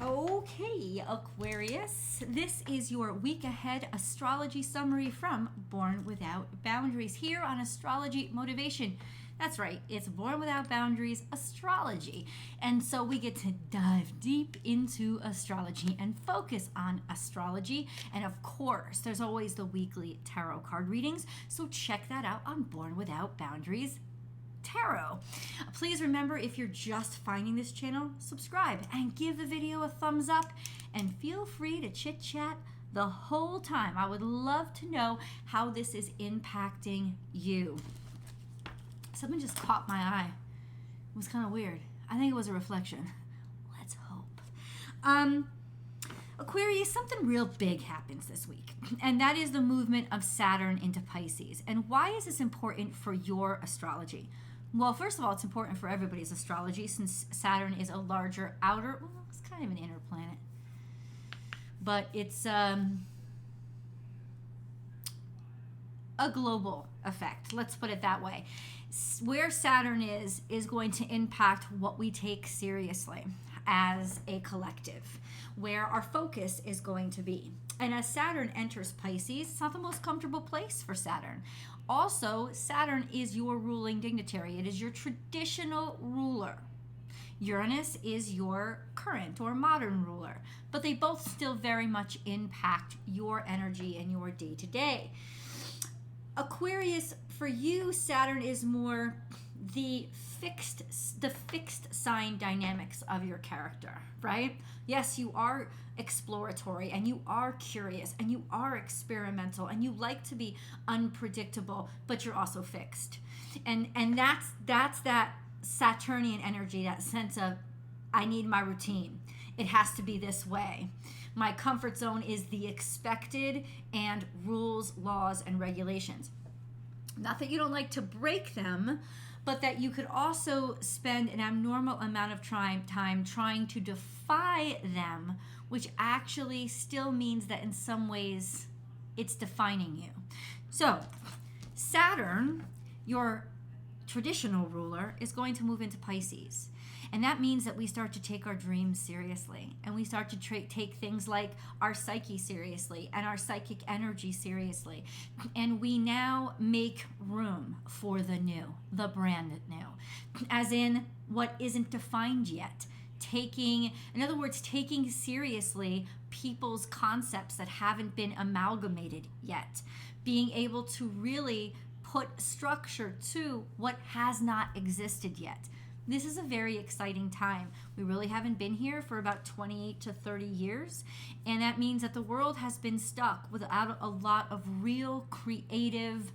Okay, Aquarius, this is your week ahead astrology summary from Born Without Boundaries here on Astrology Motivation. That's right, it's Born Without Boundaries Astrology. And so we get to dive deep into astrology and focus on astrology. And of course, there's always the weekly tarot card readings. So check that out on Born Without Boundaries Tarot. Please remember, if you're just finding this channel, subscribe and give the video a thumbs up, and feel free to chit chat the whole time. I would love to know how this is impacting you. Something just caught my eye. It was kind of weird. I think it was a reflection. Let's hope. Aquarius, something real big happens this week, and that is the movement of Saturn into Pisces. And why is this important for your astrology? Well, first of all, it's important for everybody's astrology since Saturn is a larger outer, well, it's kind of an inner planet, but it's a global effect. Let's put it that way. Where Saturn is going to impact what we take seriously as a collective, where our focus is going to be. And as Saturn enters Pisces, it's not the most comfortable place for Saturn. Also, Saturn is your ruling dignitary. It is your traditional ruler. Uranus is your current or modern ruler, but they both still very much impact your energy and your day-to-day. Aquarius, for you, Saturn is more the fixed sign dynamics of your character, right? Yes, you are exploratory and you are curious and you are experimental and you like to be unpredictable, but you're also fixed. And that's that Saturnian energy, that sense of, I need my routine. It has to be this way. My comfort zone is the expected and rules, laws, and regulations. Not that you don't like to break them, but that you could also spend an abnormal amount of time trying to defy them, which actually still means that in some ways it's defining you. So Saturn, your traditional ruler, is going to move into Pisces. And that means that we start to take our dreams seriously, and we start to take things like our psyche seriously and our psychic energy seriously. And we now make room for the new, the brand new, as in what isn't defined yet. In other words, taking seriously people's concepts that haven't been amalgamated yet. Being able to really put structure to what has not existed yet. This is a very exciting time. We really haven't been here for about 28 to 30 years. And that means that the world has been stuck without a lot of real creative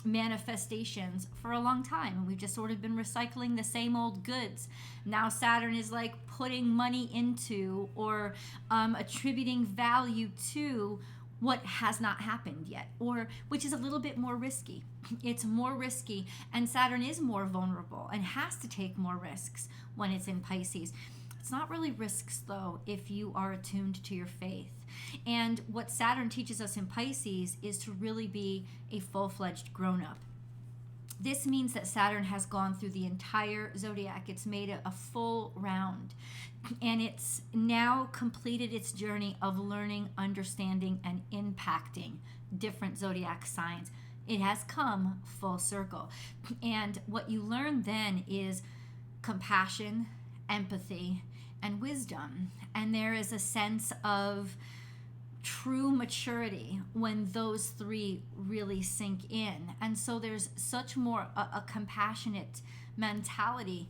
manifestations for a long time. And we've just sort of been recycling the same old goods. Now Saturn is like putting money into or attributing value to what has not happened yet, or which is a little bit more risky. It's more risky, and Saturn is more vulnerable and has to take more risks when it's in Pisces. It's not really risks, though, if you are attuned to your faith. And what Saturn teaches us in Pisces is to really be a full-fledged grown-up. This means that Saturn has gone through the entire zodiac. It's made a full round. And it's now completed its journey of learning, understanding, and impacting different zodiac signs. It has come full circle. And what you learn then is compassion, empathy, and wisdom. And there is a sense of true maturity when those three really sink in. And so there's such more a compassionate mentality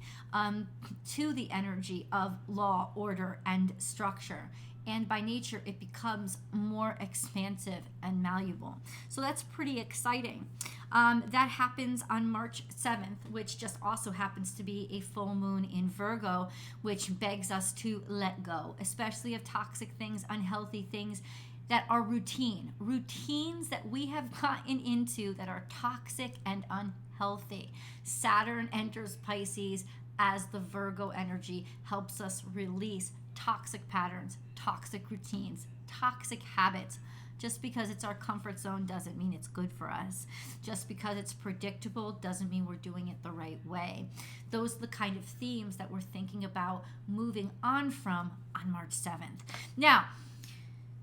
to the energy of law, order, and structure. And by nature, it becomes more expansive and malleable. So that's pretty exciting. That happens on March 7th, which just also happens to be a full moon in Virgo, which begs us to let go, especially of toxic things, unhealthy things that are routines that we have gotten into that are toxic and unhealthy. Saturn enters Pisces as the Virgo energy helps us release toxic patterns, toxic routines, toxic habits, Just because it's our comfort zone doesn't mean it's good for us. Just because it's predictable doesn't mean we're doing it the right way. Those are the kind of themes that we're thinking about moving on from on March 7th. Now,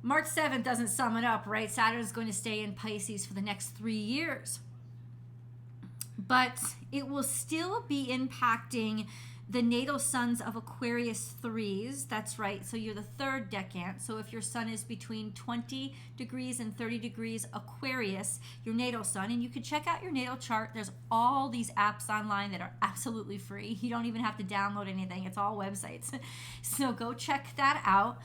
March 7th doesn't sum it up, right? Saturn is going to stay in Pisces for the next 3 years. But it will still be impacting the natal suns of Aquarius 3s. That's right. So you're the third decant. So if your sun is between 20 degrees and 30 degrees Aquarius, your natal sun, and you can check out your natal chart. There's all these apps online that are absolutely free. You don't even have to download anything. It's all websites. So go check that out.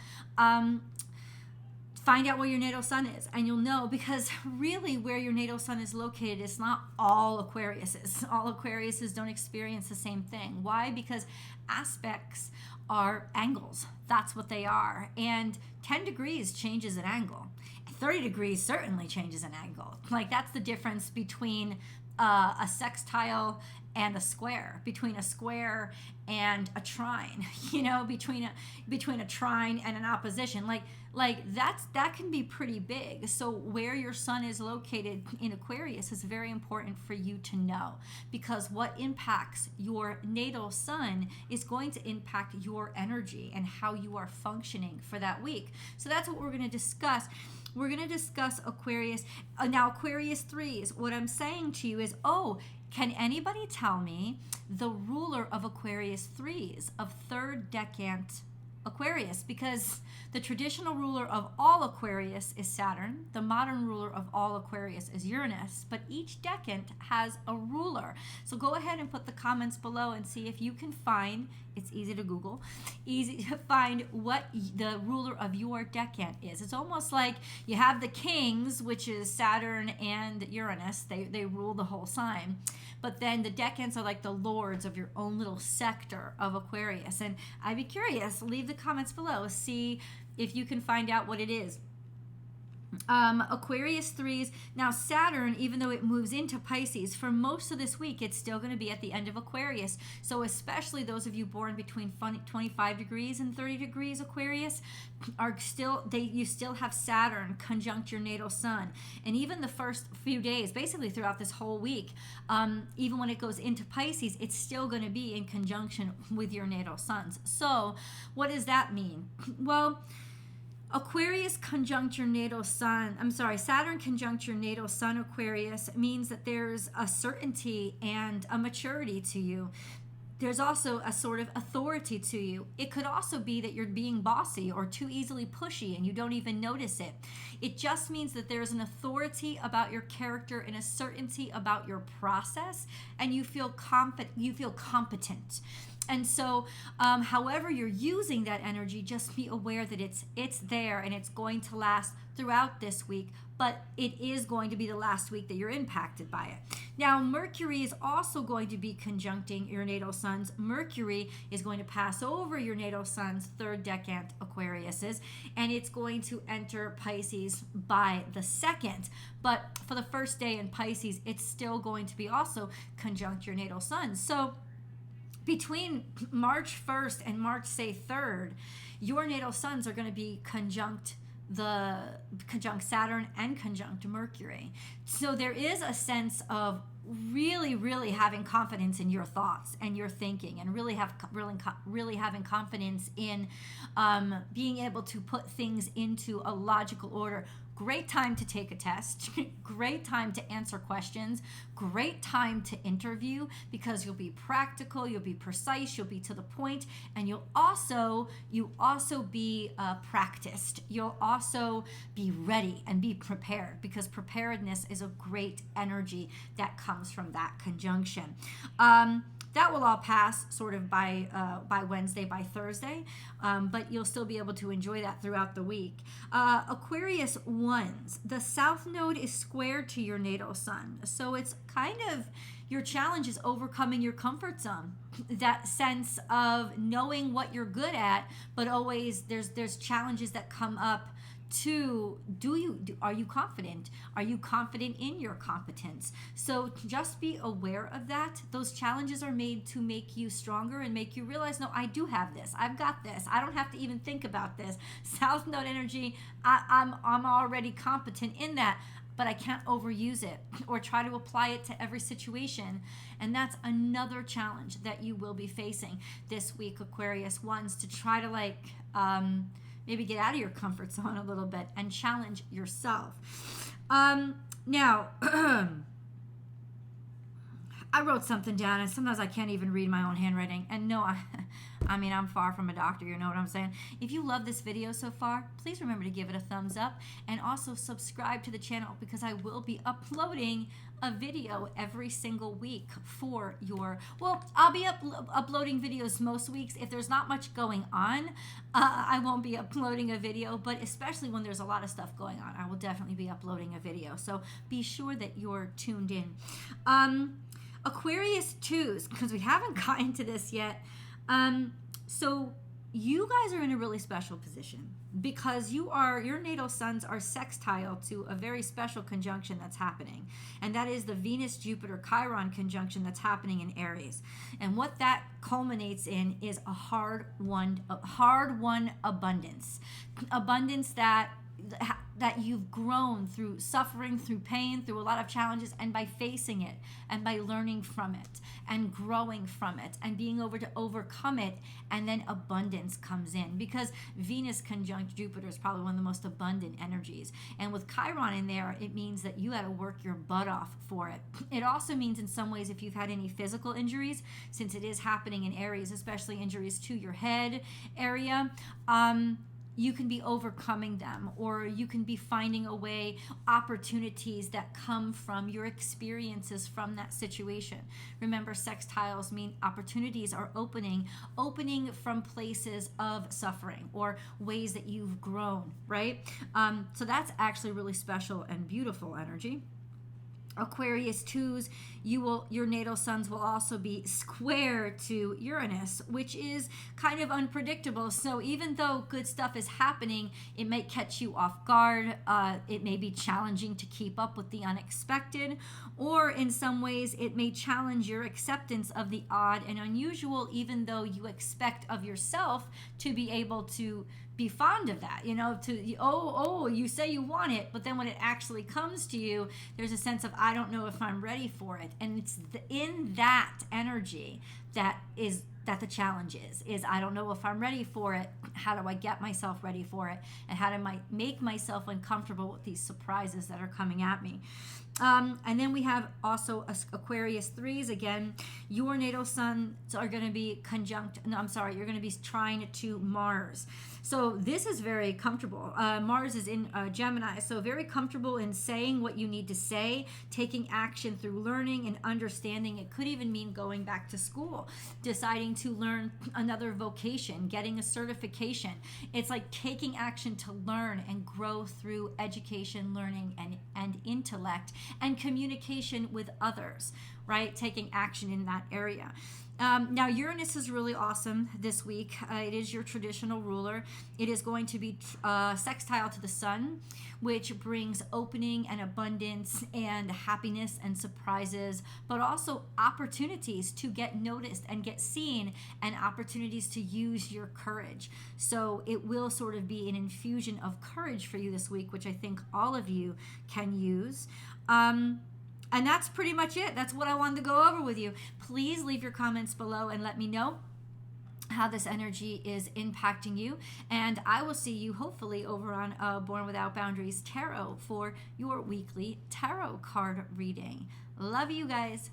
Find out where your natal sun is, and you'll know, because really where your natal sun is located is not all Aquariuses. All Aquariuses don't experience the same thing. Why? Because aspects are angles. That's what they are. And 10 degrees changes an angle. 30 degrees certainly changes an angle. Like, that's the difference between a sextile and a square, between a square and a trine, between a trine and an opposition. That can be pretty big. So where your sun is located in Aquarius is very important for you to know, because what impacts your natal sun is going to impact your energy and how you are functioning for that week. So that's what we're going to discuss. We're going to discuss Aquarius. Now, Aquarius 3s, what I'm saying to you is, can anybody tell me the ruler of Aquarius 3s, of third decant Aquarius? Because the traditional ruler of all Aquarius is Saturn. The modern ruler of all Aquarius is Uranus. But each decant has a ruler. So go ahead and put the comments below and see if you can find, it's easy to Google, easy to find what the ruler of your decant is. It's almost like you have the kings, which is Saturn and Uranus. They rule the whole sign. But then the decants are like the lords of your own little sector of Aquarius. And I'd be curious, leave the comments below, see if you can find out what it is. Aquarius 3s. Now Saturn, even though it moves into Pisces, for most of this week, it's still going to be at the end of Aquarius. So especially those of you born between 25 degrees and 30 degrees Aquarius, you still have Saturn conjunct your natal sun. And even the first few days, basically throughout this whole week, even when it goes into Pisces, it's still going to be in conjunction with your natal suns. So what does that mean? Well, Aquarius conjunct your natal sun, Saturn conjunct your natal sun, Aquarius, means that there's a certainty and a maturity to you. There's also a sort of authority to you. It could also be that you're being bossy or too easily pushy and you don't even notice it. It just means that there's an authority about your character and a certainty about your process, and you feel competent. And so however you're using that energy, just be aware that it's there and it's going to last throughout this week, but it is going to be the last week that you're impacted by it. Now, Mercury is also going to be conjuncting your natal suns. Mercury is going to pass over your natal sun's third decant Aquariuses, and it's going to enter Pisces by the 2nd. But for the first day in Pisces, it's still going to be also conjunct your natal sun. So between March 1st and March, say, 3rd, your natal suns are going to be conjunct Saturn and conjunct Mercury. So there is a sense of really, really having confidence in your thoughts and your thinking, and really having confidence in being able to put things into a logical order. Great time to take a test, great time to answer questions, great time to interview, because you'll be practical, you'll be precise, you'll be to the point, and you'll also be practiced. You'll also be ready and be prepared, because preparedness is a great energy that comes from that conjunction. That will all pass sort of by Wednesday, by Thursday, but you'll still be able to enjoy that throughout the week. Aquarius 1s, the south node is squared to your natal sun. So it's kind of, your challenge is overcoming your comfort zone. That sense of knowing what you're good at, but always there's challenges that come up to are you confident? Are you confident in your competence? So just be aware of that. Those challenges are made to make you stronger and make you realize, no, I do have this. I've got this. I don't have to even think about this. South Node energy, I'm already competent in that, but I can't overuse it or try to apply it to every situation. And that's another challenge that you will be facing this week, Aquarius ones, to try to maybe get out of your comfort zone a little bit and challenge yourself. Now, I wrote something down, and sometimes I can't even read my own handwriting. And no, I mean, I'm far from a doctor, you know what I'm saying? If you love this video so far, please remember to give it a thumbs up and also subscribe to the channel, because I will be uploading a video every single week for your, well, I'll be uploading videos most weeks. If there's not much going on, I won't be uploading a video, but especially when there's a lot of stuff going on, I will definitely be uploading a video. So be sure that you're tuned in. Aquarius 2s, because we haven't gotten to this yet. So you guys are in a really special position, because your natal suns are sextile to a very special conjunction that's happening. And that is the Venus-Jupiter-Chiron conjunction that's happening in Aries. And what that culminates in is a hard-won abundance. Abundance that you've grown through suffering, through pain, through a lot of challenges, and by facing it and by learning from it and growing from it and being able to overcome it, and then abundance comes in, because Venus conjunct Jupiter is probably one of the most abundant energies. And with Chiron in there, it means that you had to work your butt off for it. It also means, in some ways, if you've had any physical injuries, since it is happening in Aries, especially injuries to your head area, you can be overcoming them, or you can be finding a way, opportunities that come from your experiences from that situation. Remember, sextiles mean opportunities are opening from places of suffering or ways that you've grown, right? So that's actually really special and beautiful energy. Aquarius 2s, your natal suns will also be square to Uranus, which is kind of unpredictable. So even though good stuff is happening, it may catch you off guard. It may be challenging to keep up with the unexpected, or in some ways it may challenge your acceptance of the odd and unusual, even though you expect of yourself to be able to be fond of that, you say you want it, but then when it actually comes to you, there's a sense of, I don't know if I'm ready for it. And it's in that energy that the challenge is I don't know if I'm ready for it. How do I get myself ready for it? And how do I make myself uncomfortable with these surprises that are coming at me? And then we have also Aquarius 3s. Again, your natal suns are going to be you're going to be trying to Mars. So this is very comfortable. Mars is in Gemini, so very comfortable in saying what you need to say, taking action through learning and understanding. It could even mean going back to school, deciding to learn another vocation, getting a certification. It's like taking action to learn and grow through education, learning, and intellect, and communication with others, right? Taking action in that area. Now, Uranus is really awesome this week. It is your traditional ruler. It is going to be sextile to the sun, which brings opening and abundance and happiness and surprises, but also opportunities to get noticed and get seen, and opportunities to use your courage. So it will sort of be an infusion of courage for you this week, which I think all of you can use. And that's pretty much it. That's what I wanted to go over with you. Please leave your comments below and let me know how this energy is impacting you. And I will see you hopefully over on Born Without Boundaries Tarot for your weekly tarot card reading. Love you guys.